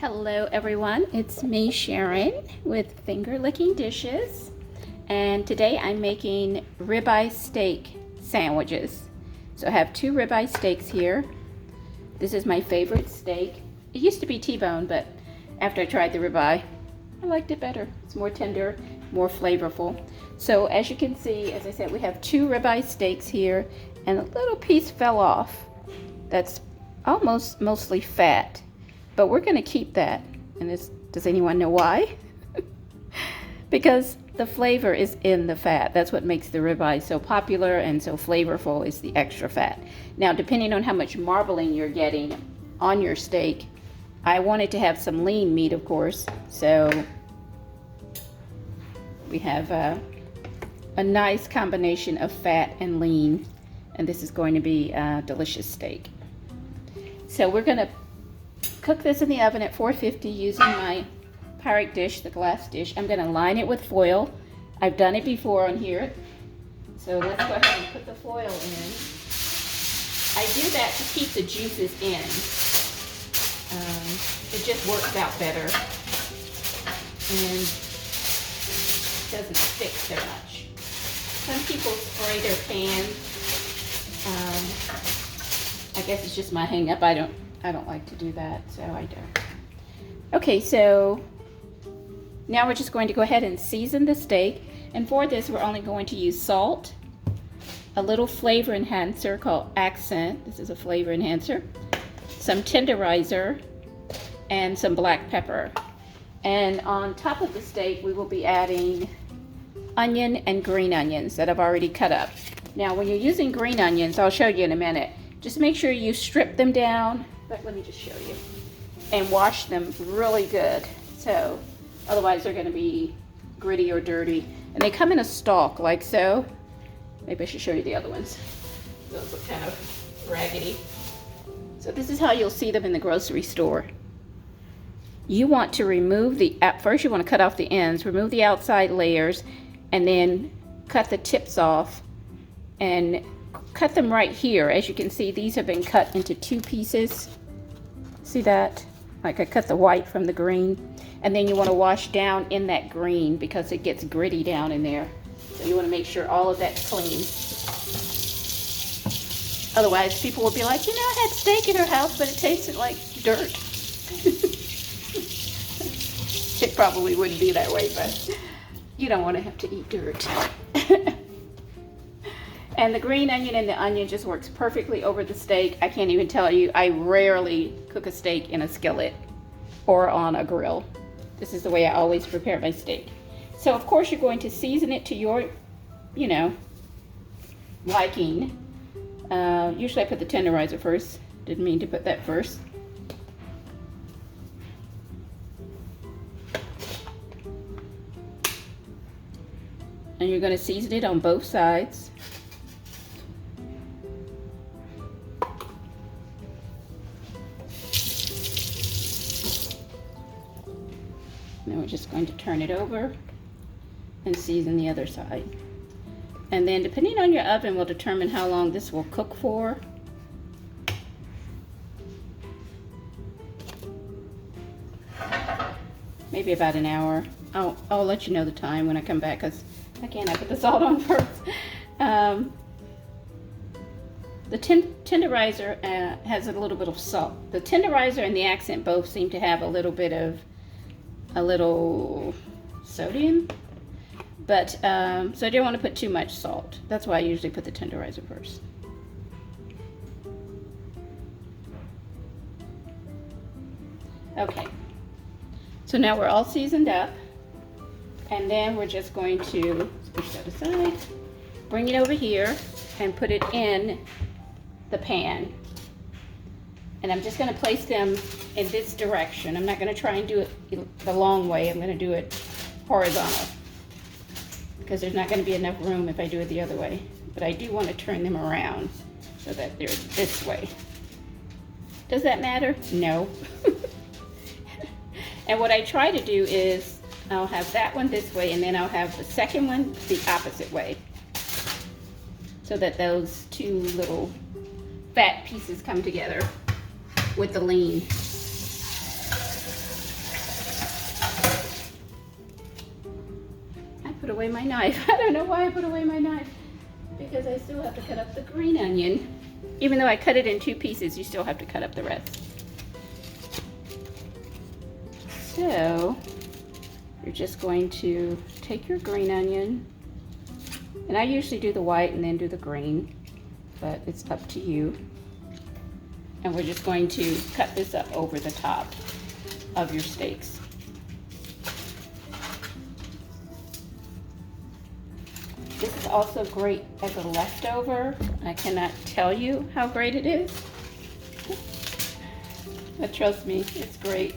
Hello everyone, it's me Sharon with Finger Licking Dishes, and today I'm making ribeye steak sandwiches. So I have two ribeye steaks here. This is my favorite steak. It used to be T-bone, but after I tried the ribeye, I liked it better. It's more tender, more flavorful. So as you can see, as I said, we have two ribeye steaks here, and a little piece fell off. That's almost mostly fat. But we're going to keep that. And does anyone know why? Because the flavor is in the fat. That's what makes the ribeye so popular and so flavorful, is the extra fat. Now, depending on how much marbling you're getting on your steak, I wanted to have some lean meat, of course. So we have a nice combination of fat and lean. And this is going to be a delicious steak. So we're going to cook this in the oven at 450 using my Pyrex dish, the glass dish. I'm going to line it with foil. I've done it before on here. So let's go ahead and put the foil in. I do that to keep the juices in. It just works out better and doesn't stick so much. Some people spray their pans. I guess it's just my hang up. I don't like to do that, so I don't. Okay, so now we're just going to go ahead and season the steak. And for this, we're only going to use salt, a little flavor enhancer called Accent. This is a flavor enhancer. Some tenderizer, and some black pepper. And on top of the steak, we will be adding onion and green onions that I've already cut up. Now, when you're using green onions, I'll show you in a minute, just make sure you strip them down. But let me just show you. And wash them really good. So otherwise they're going to be gritty or dirty. And they come in a stalk like so. Maybe I should show you the other ones. Those look kind of raggedy. So this is how you'll see them in the grocery store. You want to remove first you want to cut off the ends, remove the outside layers, and then cut the tips off and cut them right here. As you can see, these have been cut into two pieces. See that? Like I cut the white from the green. And then you want to wash down in that green because it gets gritty down in there. So you want to make sure all of that's clean. Otherwise, people will be like, you know, I had steak at her house, but it tasted like dirt. It probably wouldn't be that way, but you don't want to have to eat dirt. And the green onion and the onion just works perfectly over the steak. I can't even tell you, I rarely cook a steak in a skillet or on a grill. This is the way I always prepare my steak. So of course you're going to season it to your, liking. Usually I put the tenderizer first. Didn't mean to put that first. And you're going to season it on both sides. Now we're just going to turn it over and season the other side. And then depending on your oven will determine how long this will cook for. Maybe about an hour. I'll let you know the time when I come back, because again, I put the salt on first. The tenderizer has a little bit of salt. The tenderizer and the Accent both seem to have a little sodium, but so I don't want to put too much salt. That's why I usually put the tenderizer first. Okay, so now we're all seasoned up, and then we're just going to push that aside, bring it over here, and put it in the pan. And I'm just going to place them in this direction. I'm not going to try and do it the long way. I'm going to do it horizontal, because there's not going to be enough room if I do it the other way. But I do want to turn them around so that they're this way. Does that matter? No. And what I try to do is I'll have that one this way, and then I'll have the second one the opposite way, so that those two little fat pieces come together with the lean. put away my knife. I don't know why I put away my knife. Because I still have to cut up the green onion. Even though I cut it in 2 pieces, you still have to cut up the rest. So, you're just going to take your green onion, and I usually do the white and then do the green, but it's up to you. And we're just going to cut this up over the top of your steaks. This is also great as a leftover. I cannot tell you how great it is. But trust me, it's great.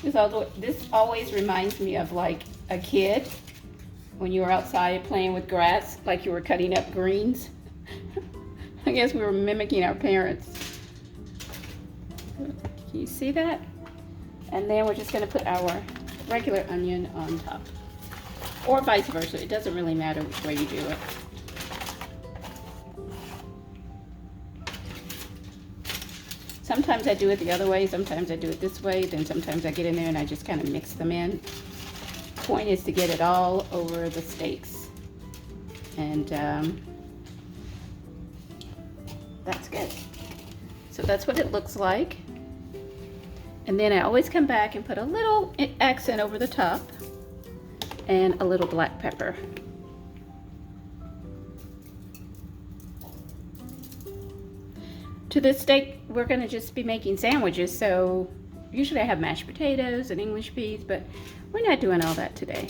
This always reminds me of like a kid when you were outside playing with grass, like you were cutting up greens. I guess we were mimicking our parents. Can you see that? And then we're just going to put our regular onion on top. Or vice versa. It doesn't really matter which way you do it. Sometimes I do it the other way, sometimes I do it this way, then sometimes I get in there and I just kind of mix them in. Point is to get it all over the steaks. And that's good. So that's what it looks like. And then I always come back and put a little accent over the top and a little black pepper. To this steak, we're gonna just be making sandwiches, so usually I have mashed potatoes and English peas, but we're not doing all that today.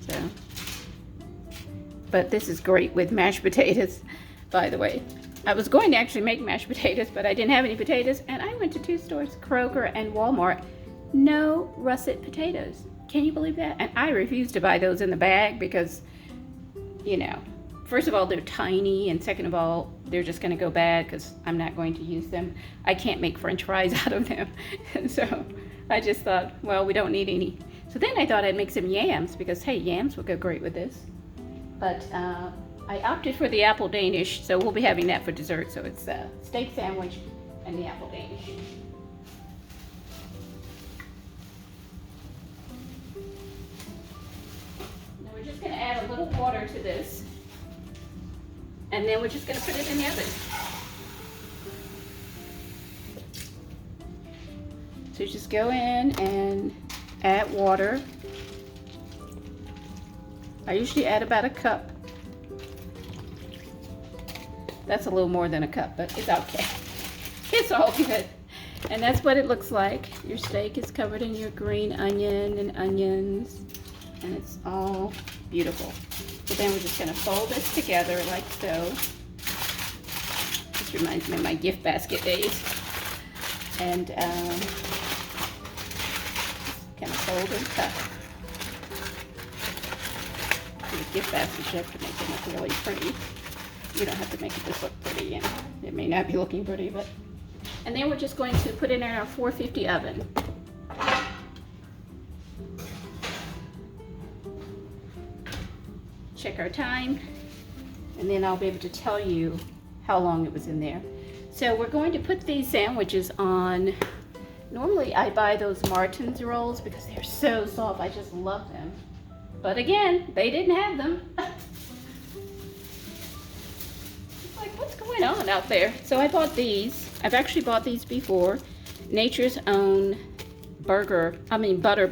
So, but this is great with mashed potatoes, by the way. I was going to actually make mashed potatoes, but I didn't have any potatoes, and I went to 2 stores, Kroger and Walmart. No russet potatoes. Can you believe that? And I refuse to buy those in the bag because, you know, first of all, they're tiny, and second of all, they're just going to go bad because I'm not going to use them. I can't make French fries out of them. And so I just thought, well, we don't need any. So then I thought I'd make some yams because, hey, yams would go great with this. But I opted for the apple Danish, so we'll be having that for dessert. So it's a steak sandwich and the apple Danish. Now we're just going to add a little water to this. And then we're just going to put it in the oven. So just go in and add water. I usually add about a cup. That's a little more than a cup, but it's okay. It's all good. And that's what it looks like. Your steak is covered in your green onion and onions, and it's all beautiful. So then we're just going to fold this together like so. This reminds me of my gift basket days. And kind of fold and cut. For the gift baskets, you have to make them look really pretty. You don't have to make this look pretty, and it may not be looking pretty, but. And then we're just going to put it in our 450 oven. Check our time, and then I'll be able to tell you how long it was in there. So we're going to put these sandwiches on. Normally I buy those Martin's rolls because they're so soft. I just love them. But again, they didn't have them. It's like, what's going on out there? So I bought these. I've actually bought these before. Nature's Own butter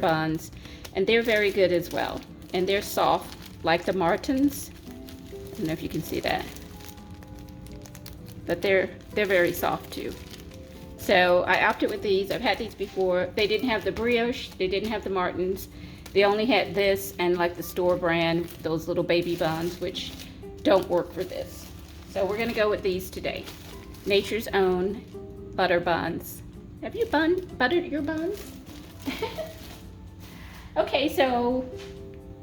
buns, and they're very good as well. And they're soft, like the Martins. I don't know if you can see that. But they're very soft too. So I opted with these. I've had these before. They didn't have the brioche. They didn't have the Martins. They only had this and like the store brand, those little baby buns, which don't work for this. So we're gonna go with these today. Nature's Own butter buns. Have you buttered your buns? Okay, so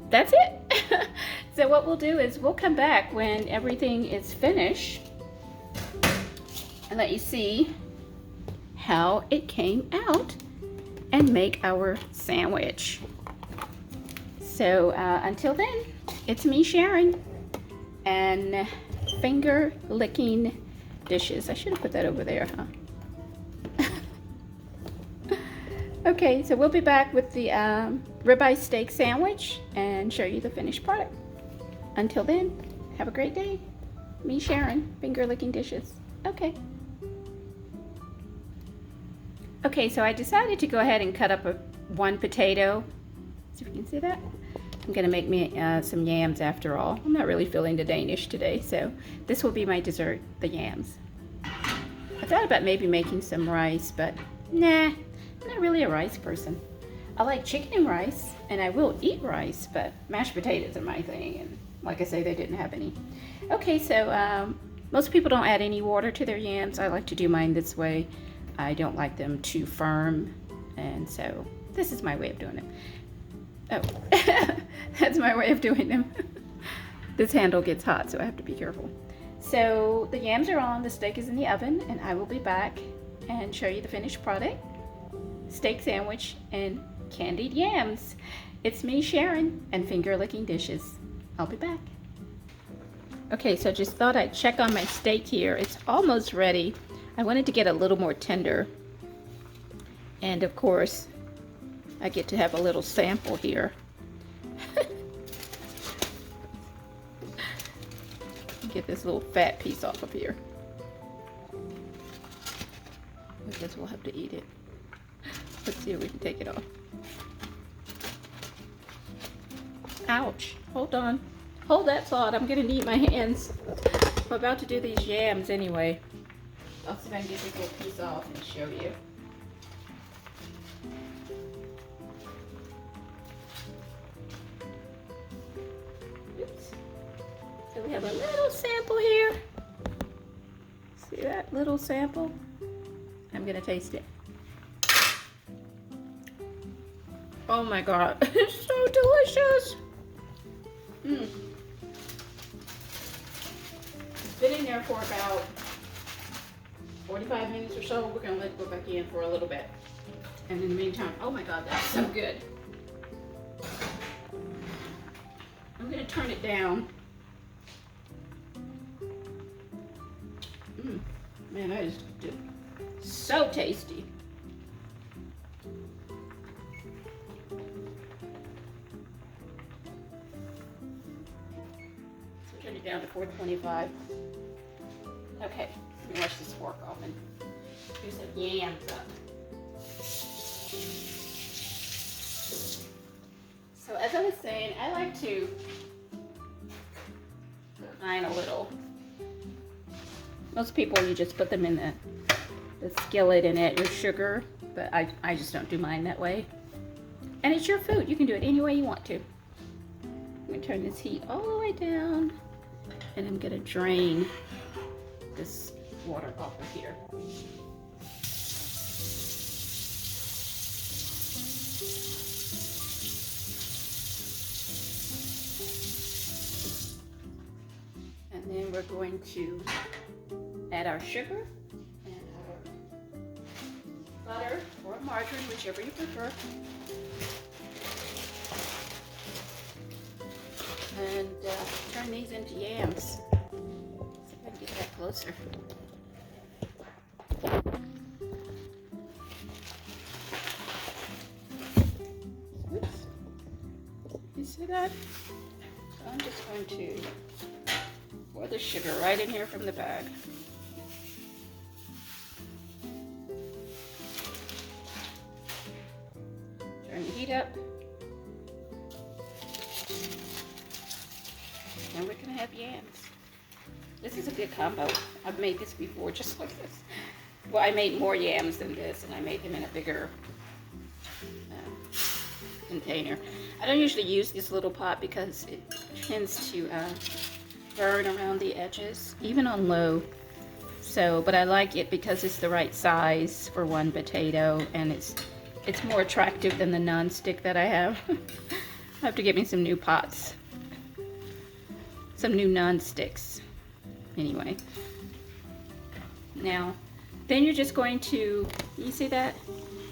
that's it. So what we'll do is we'll come back when everything is finished and let you see how it came out and make our sandwich. So until then, it's me, Sharon, and finger licking dishes. I should have put that over there, huh? Okay, so we'll be back with the ribeye steak sandwich and show you the finished product. Until then, have a great day. Me, Sharon, finger licking dishes. Okay. Okay, so I decided to go ahead and cut up one potato. See if you can see that. I'm gonna make me some yams after all. I'm not really feeling the Danish today, so this will be my dessert, the yams. I thought about maybe making some rice, but nah, I'm not really a rice person. I like chicken and rice, and I will eat rice, but mashed potatoes are my thing, and like I say, they didn't have any. Okay, so most people don't add any water to their yams. I like to do mine this way. I don't like them too firm, and so this is my way of doing them. Oh, that's my way of doing them. This handle gets hot, so I have to be careful. So the yams are on, the steak is in the oven, and I will be back and show you the finished product. Steak sandwich and candied yams. It's me, Sharon, and finger licking dishes. I'll be back. Okay, so just thought I'd check on my steak here. It's almost ready. I wanted to get a little more tender. And of course, I get to have a little sample here. Get this little fat piece off of here. I guess we'll have to eat it. Let's see if we can take it off. Ouch. Hold on. Hold that thought. I'm gonna need my hands. I'm about to do these yams anyway. I'll see if I can get this little piece off and show you. Oops. So we have a little sample here. See that little sample? I'm gonna taste it. Oh my God, it's so delicious. It's been in there for about 45 minutes or so. We're gonna let it go back in for a little bit. And in the meantime, oh my God, that's so good. I'm gonna turn it down. Man, that is so tasty. So turn it down to 425. Okay, let me wash this fork off and do some yams up. So as I was saying, I like to cook mine a little. Most people, you just put them in the skillet and add your sugar, but I just don't do mine that way. And it's your food. You can do it any way you want to. I'm going to turn this heat all the way down, and I'm going to drain this water off of here. And then we're going to add our sugar and our butter or margarine, whichever you prefer. And turn these into yams. See if I can get that closer. Oops. You see that? So I'm just going to pour the sugar right in here from the bag. Turn the heat up. And we're gonna have yams. This is a good combo. I've made this before just like this. Well, I made more yams than this, and I made them in a bigger container. I don't usually use this little pot because it tends to burn around the edges, even on low. So, but I like it because it's the right size for one potato, and it's more attractive than the non-stick that I have. I have to get me some new pots. Some new non-sticks. Anyway. Now, then you're just going to, you see that?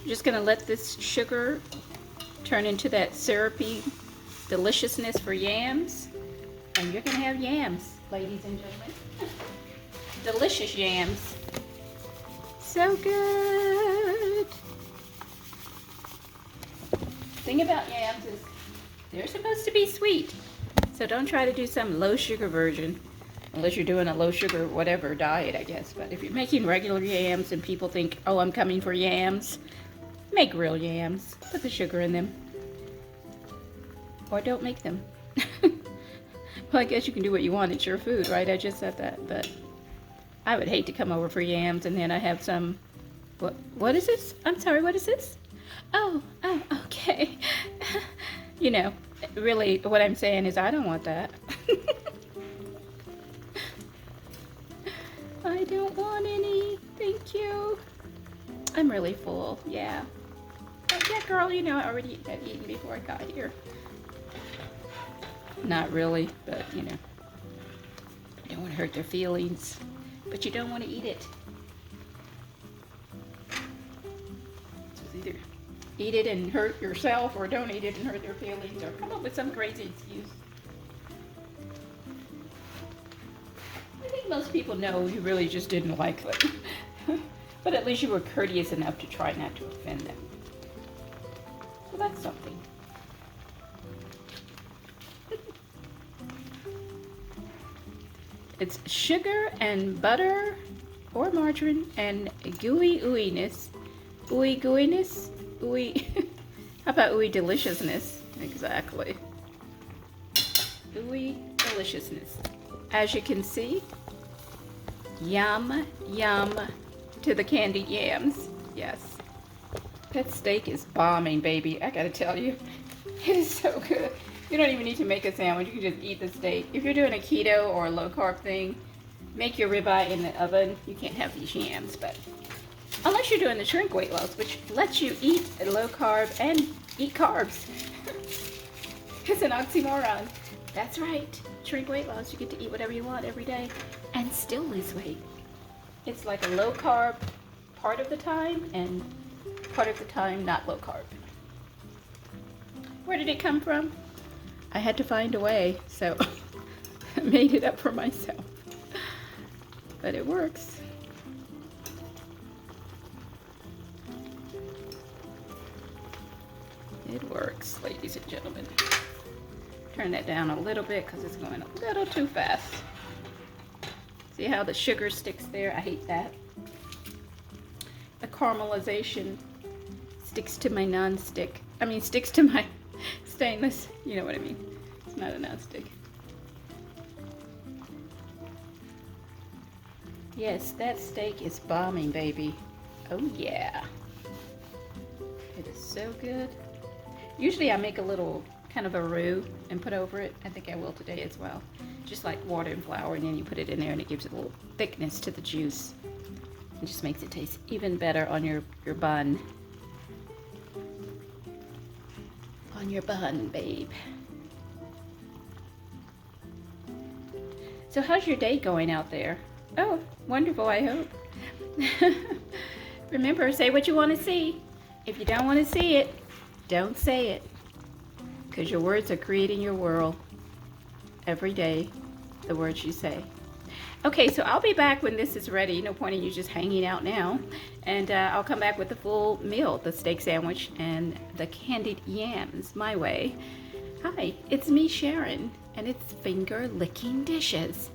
You're just gonna let this sugar turn into that syrupy deliciousness for yams. And you're gonna have yams, ladies and gentlemen. Delicious yams. So good. thing about yams is they're supposed to be sweet. So don't try to do some low sugar version. Unless you're doing a low sugar whatever diet, I guess. But if you're making regular yams and people think, oh, I'm coming for yams, make real yams. Put the sugar in them. Or don't make them. Well, I guess you can do what you want. It's your food, right? I just said that. But I would hate to come over for yams and then I have some... What is this? I'm sorry, what is this? Oh, okay. You know, really what I'm saying is I don't want that. I don't want any. Thank you. I'm really full. Yeah. Oh, yeah, girl, you know I already had eaten before I got here. Not really, but you know. You don't want to hurt their feelings, but you don't want to eat it. So it's either eat it and hurt yourself, or don't eat it and hurt their feelings, or come up with some crazy excuse. I think most people know you really just didn't like them. But at least you were courteous enough to try not to offend them. So that's something. It's sugar and butter or margarine and gooey ooiness. Ooey gooiness? Ooey. How about ooey deliciousness? Exactly. Ooey deliciousness. As you can see, yum, yum to the candied yams. Yes. That steak is bombing, baby. I gotta tell you. It is so good. You don't even need to make a sandwich. You can just eat the steak. If you're doing a keto or a low carb thing, make your ribeye in the oven. You can't have these yams, but unless you're doing the shrink weight loss, which lets you eat low carb and eat carbs. It's an oxymoron. That's right. Shrink weight loss. You get to eat whatever you want every day and still lose weight. It's like a low carb part of the time and part of the time not low carb. Where did it come from? I had to find a way, so I made it up for myself. But it works. It works, ladies and gentlemen. Turn that down a little bit because it's going a little too fast. See how the sugar sticks there? I hate that. The caramelization sticks to my non-stick. I mean, sticks to my stainless. You know what I mean. It's not a non-stick. Yes, that steak is bombing, baby. Oh, yeah. It is so good. Usually I make a little kind of a roux and put over it. I think I will today as well. Just like water and flour, and then you put it in there and it gives it a little thickness to the juice. It just makes it taste even better on your bun. On your bun, babe. So how's your day going out there? Oh, wonderful, I hope. Remember, say what you want to see. If you don't want to see it, don't say it. Because your words are creating your world. Every day, the words you say. Okay, so I'll be back when this is ready. No point in you just hanging out now. And I'll come back with the full meal, the steak sandwich and the candied yams, my way. Hi, it's me, Sharon, and it's Finger Licking Dishes.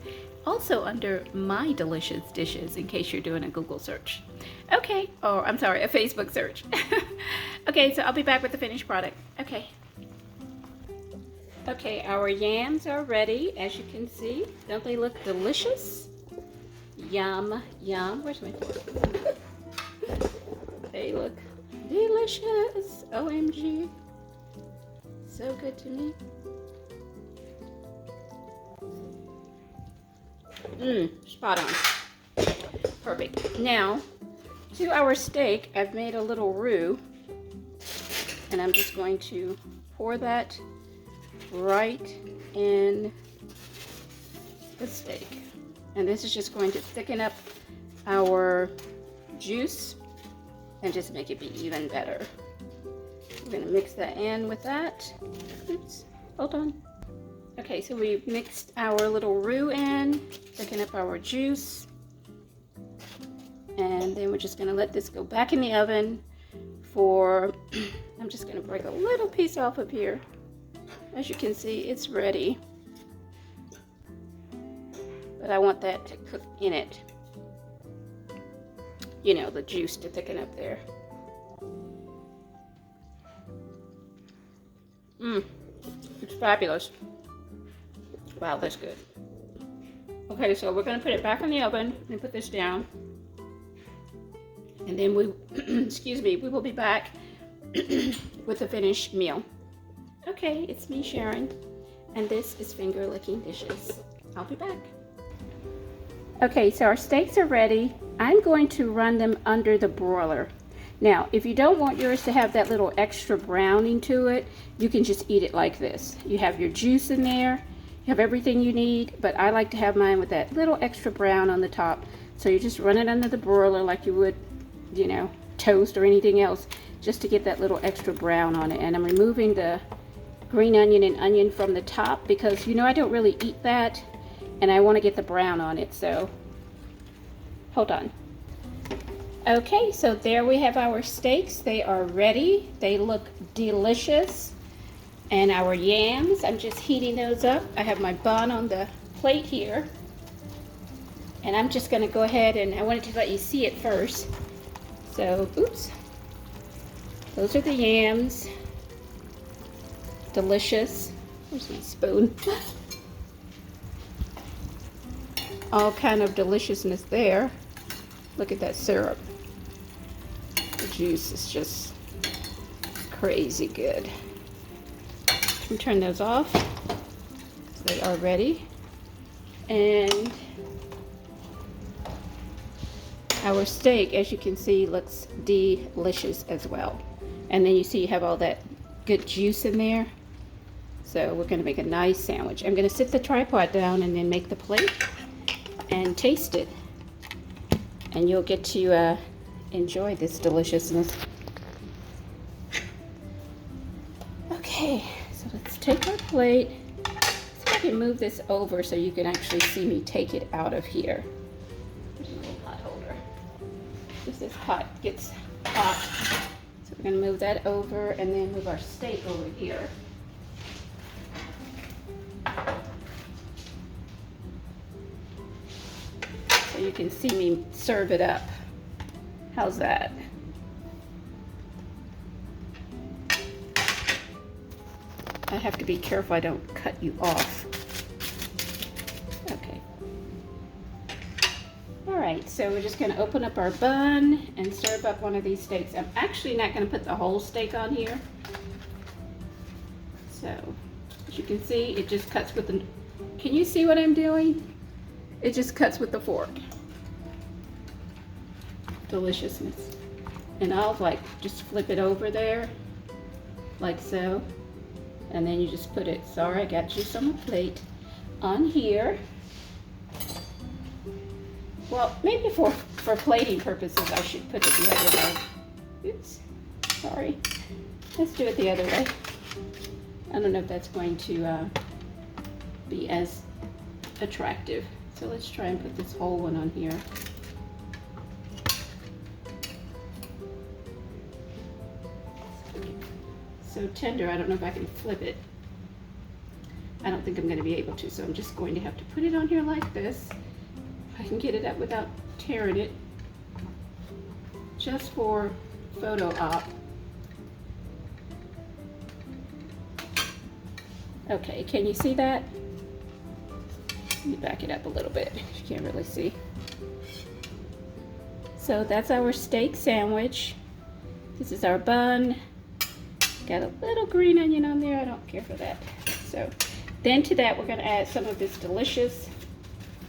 Also under My Delicious Dishes, in case you're doing a Google search. Okay, or I'm sorry, a Facebook search. Okay, so I'll be back with the finished product. Okay. Okay, our yams are ready, as you can see. Don't they look delicious? Yum, yum. Where's my fork? They look delicious. OMG. So good to me. Spot on. Perfect. Now, to our steak, I've made a little roux. And I'm just going to pour that right in the steak. And this is just going to thicken up our juice and just make it be even better. We're going to mix that in with that. Oops, hold on. Okay, so we mixed our little roux in, thicken up our juice. And then we're just going to let this go back in the oven for, I'm just gonna break a little piece off of here. As you can see, it's ready. But I want that to cook in it. You know, the juice to thicken up there. It's fabulous. Wow, that's good. Okay, so we're gonna put it back in the oven and put this down. And then we, excuse me, we will be back with the finished meal. Okay, it's me, Sharon, and this is Finger Licking Dishes. I'll be back. Okay, so our steaks are ready. I'm going to run them under the broiler. Now, if you don't want yours to have that little extra browning to it, you can just eat it like this. You have your juice in there, you have everything you need, but I like to have mine with that little extra brown on the top. So you just run it under the broiler like you would, you know, toast or anything else, just to get that little extra brown on it. And I'm removing the green onion and onion from the top because, you know, I don't really eat that, and I want to get the brown on it. So, hold on. Okay, so there we have our steaks. They are ready. They look delicious. And our yams, I'm just heating those up. I have my bun on the plate here. And I'm just gonna go ahead and I wanted to let you see it first. So, oops. Those are the yams. Delicious. Where's my spoon? All kind of deliciousness there. Look at that syrup. The juice is just crazy good. I'm turn those off. So they are ready. And our steak, as you can see, looks delicious as well. And then you see you have all that good juice in there. So we're gonna make a nice sandwich. I'm gonna sit the tripod down and then make the plate and taste it. And you'll get to enjoy this deliciousness. Okay, so let's take our plate. See if I can move this over so you can actually see me take it out of here. There's a little pot holder. If this pot gets hot. So we're gonna move that over and then move our steak over here. So you can see me serve it up. How's that? I have to be careful I don't cut you off. Okay. All right, so we're just gonna open up our bun and serve up one of these steaks. I'm actually not gonna put the whole steak on here. So, as you can see, it just cuts with the, can you see what I'm doing? It just cuts with the fork. Deliciousness. And I'll like just flip it over there, like so. And then you just put it, sorry, I got juice on my plate, on here. Well, maybe for plating purposes, I should put it the other way. Oops, sorry. Let's do it the other way. I don't know if that's going to be as attractive. So let's try and put this whole one on here. So tender, I don't know if I can flip it. I don't think I'm going to be able to, so I'm just going to have to put it on here like this. If I can get it up without tearing it. Just for photo op. Okay, can you see that? Let me back it up a little bit. You can't really see. So that's our steak sandwich. This is our bun. Got a little green onion on there. I don't care for that. So then to that, we're going to add some of this delicious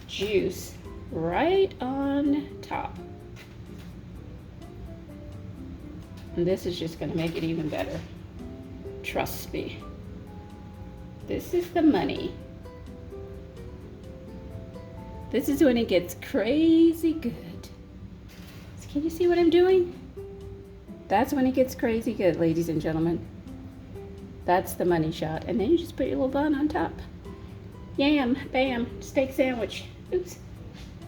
juice right on top. And this is just going to make it even better. Trust me. This is the money. This is when it gets crazy good. So can you see what I'm doing? That's when it gets crazy good, ladies and gentlemen. That's the money shot. And then you just put your little bun on top. Yam, bam, steak sandwich. Oops,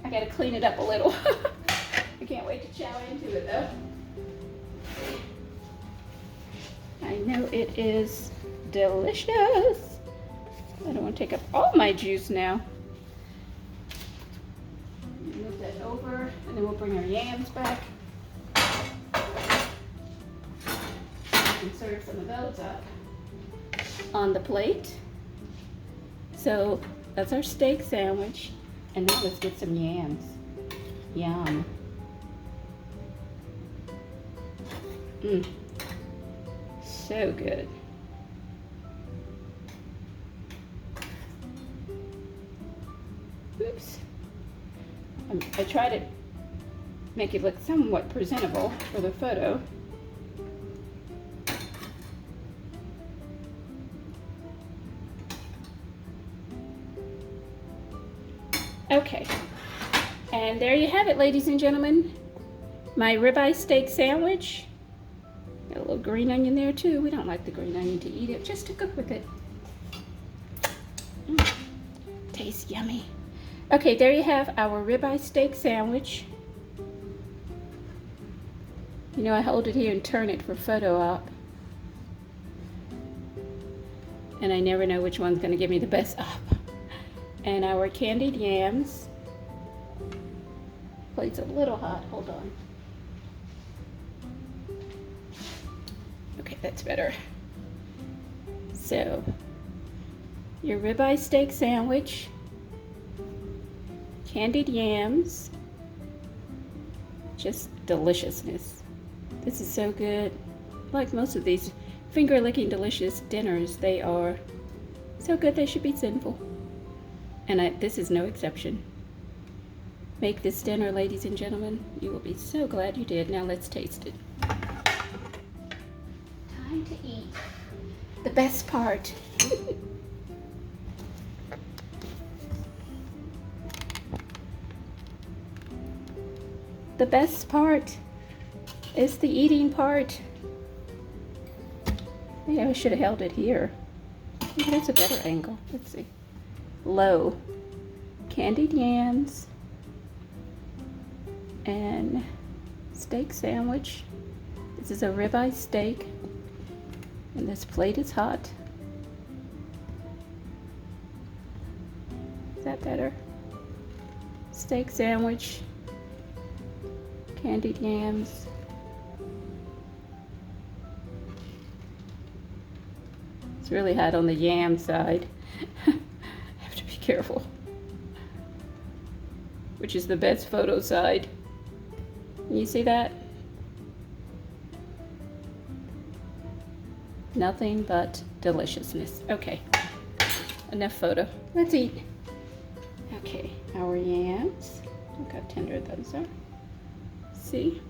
I gotta clean it up a little. I can't wait to chow into it though. I know it is delicious. I don't want to take up all my juice now. Move that over, and then we'll bring our yams back. We can serve some of those up on the plate. So that's our steak sandwich. And now let's get some yams. Yum. So good. Oops. I try to make it look somewhat presentable for the photo. Okay, and there you have it, ladies and gentlemen. My ribeye steak sandwich. Got a little green onion there too. We don't like the green onion to eat it, just to cook with it. Tastes yummy. Okay, there you have our ribeye steak sandwich. You know, I hold it here and turn it for photo op. And I never know which one's gonna give me the best op. And our candied yams. Plate's a little hot, hold on. Okay, that's better. So, your ribeye steak sandwich, candied yams, just deliciousness. This is so good. Like most of these finger-licking delicious dinners, they are so good they should be sinful. And this is no exception. Make this dinner, ladies and gentlemen. You will be so glad you did. Now let's taste it. Time to eat. The best part. The best part is the eating part. Maybe I should have held it here. Maybe that's a better angle. Let's see. Low. Candied yams and steak sandwich. This is a ribeye steak, and this plate is hot. Is that better? Steak sandwich, candied yams. It's really hot on the yam side. Have to be careful. Which is the best photo side. Can you see that? Nothing but deliciousness. Okay, enough photo. Let's eat. Okay, our yams. Look how tender those are. See?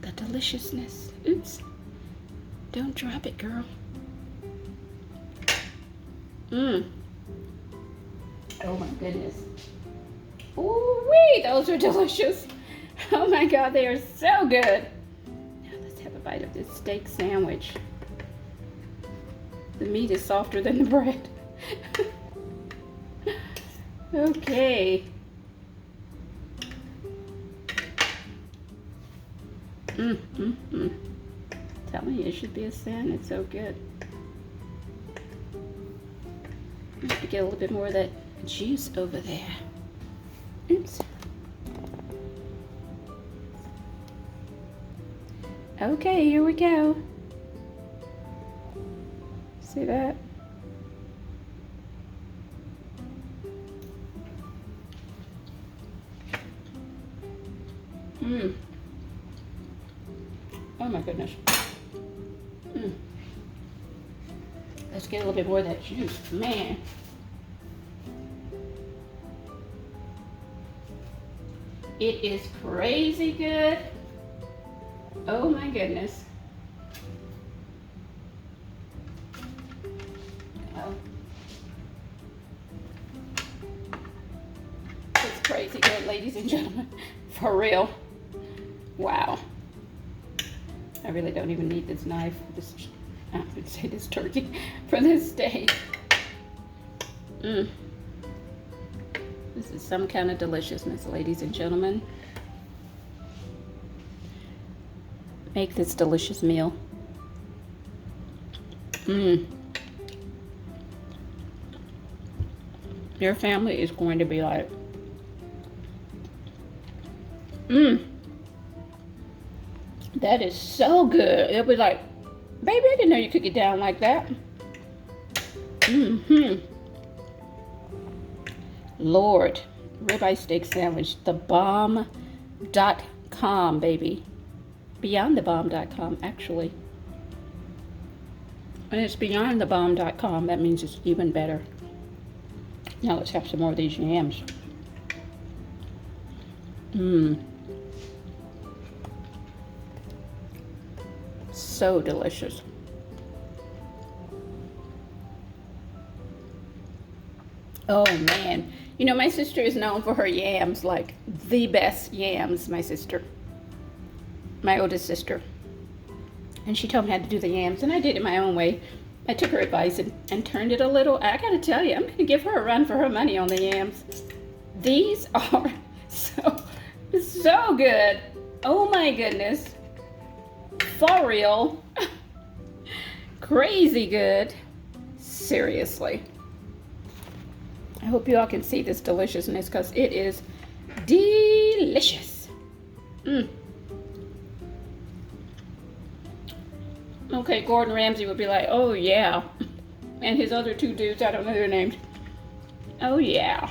The deliciousness. Oops. Don't drop it, girl. Oh my goodness. Ooh-wee, those are delicious. Oh my God, they are so good. Now let's have a bite of this steak sandwich. The meat is softer than the bread. Okay. Tell me, it should be a sin. It's so good. I have to get a little bit more of that juice over there. Oops. Okay, here we go. See that? Oh my goodness. Let's get a little bit more of that juice. Man. It is crazy good. Oh my goodness. Oh. It's crazy good, ladies and gentlemen. For real. Wow. I really don't even need this knife. I would say this turkey for this steak. This is some kind of deliciousness, ladies and gentlemen. Make this delicious meal. Mmm. Your family is going to be like, mmm. That is so good. It'll be like, baby, I didn't know you could get down like that. Mm-hmm. Lord, ribeye steak sandwich, thebomb.com, baby. Beyondthebomb.com, actually. And it's beyondthebomb.com. That means it's even better. Now let's have some more of these yams. Mmm. So delicious. Oh man. You know, my sister is known for her yams, like the best yams, my sister. My oldest sister. And she told me how to do the yams, and I did it my own way. I took her advice and turned it a little. I gotta tell you, I'm gonna give her a run for her money on the yams. These are so good. Oh my goodness. For real. Crazy good. Seriously. I hope you all can see this deliciousness because it is delicious. Mm. Okay, Gordon Ramsay would be like, oh yeah. And his other two dudes, I don't know their names. Oh yeah.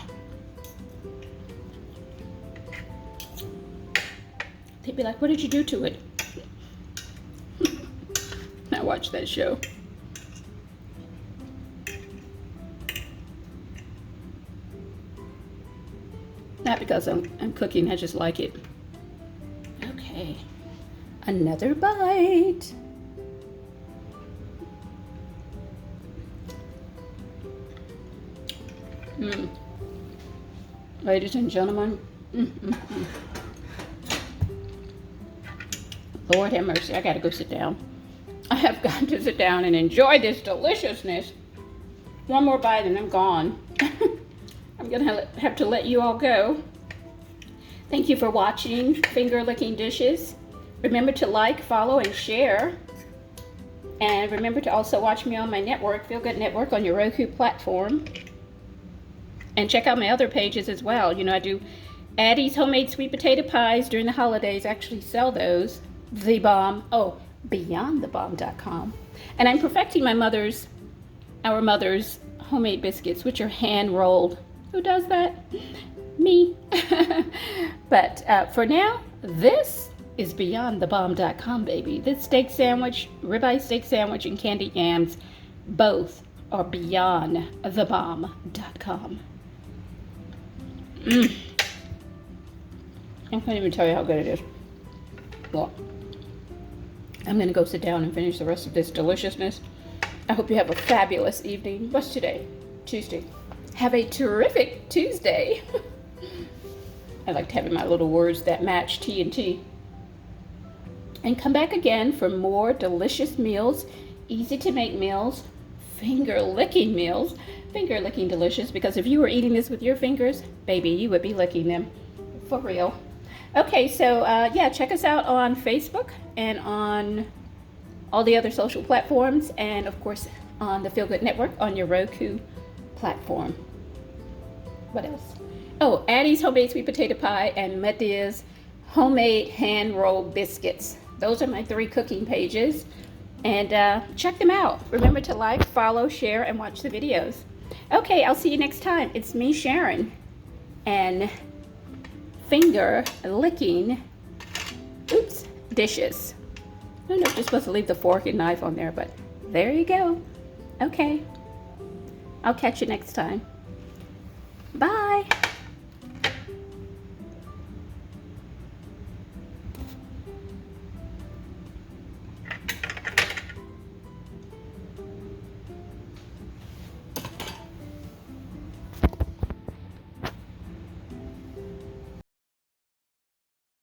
They'd be like, what did you do to it? I watched that show. Not because I'm cooking, I just like it. Okay, another bite. Ladies and gentlemen, Lord have mercy, I gotta go sit down. I have got to sit down and enjoy this deliciousness. One more bite and I'm gone. I'm gonna have to let you all go. Thank you for watching Finger Licking Dishes. Remember to like, follow, and share. And remember to also watch me on my network, Feel Good Network, on your Roku platform. And check out my other pages as well. You know, I do Addie's Homemade Sweet Potato Pies during the holidays. I actually sell those. The Bomb. Oh, beyondthebomb.com. And I'm perfecting our mother's homemade biscuits, which are hand rolled. Who does that? Me. But for now, this is beyondthebomb.com, baby. This steak sandwich, ribeye steak sandwich, and candied yams, both are beyondthebomb.com. I can't even tell you how good it is. Well, I'm gonna go sit down and finish the rest of this deliciousness. I hope you have a fabulous evening. What's today? Tuesday. Have a terrific Tuesday. I like having my little words that match T&T. And come back again for more delicious meals, easy to make meals, finger licking meals, finger licking delicious, because if you were eating this with your fingers, baby, you would be licking them. For real. Okay, so yeah, check us out on Facebook and on all the other social platforms, and of course on the Feel Good Network on your Roku platform. What else? Oh, Addie's Homemade Sweet Potato Pie and Medea's Homemade Hand Rolled Biscuits. Those are my 3 cooking pages, and check them out. Remember to like, follow, share, and watch the videos. Okay, I'll see you next time. It's me, Sharon, and finger licking, dishes. I don't know if you're supposed to leave the fork and knife on there, but there you go. Okay, I'll catch you next time.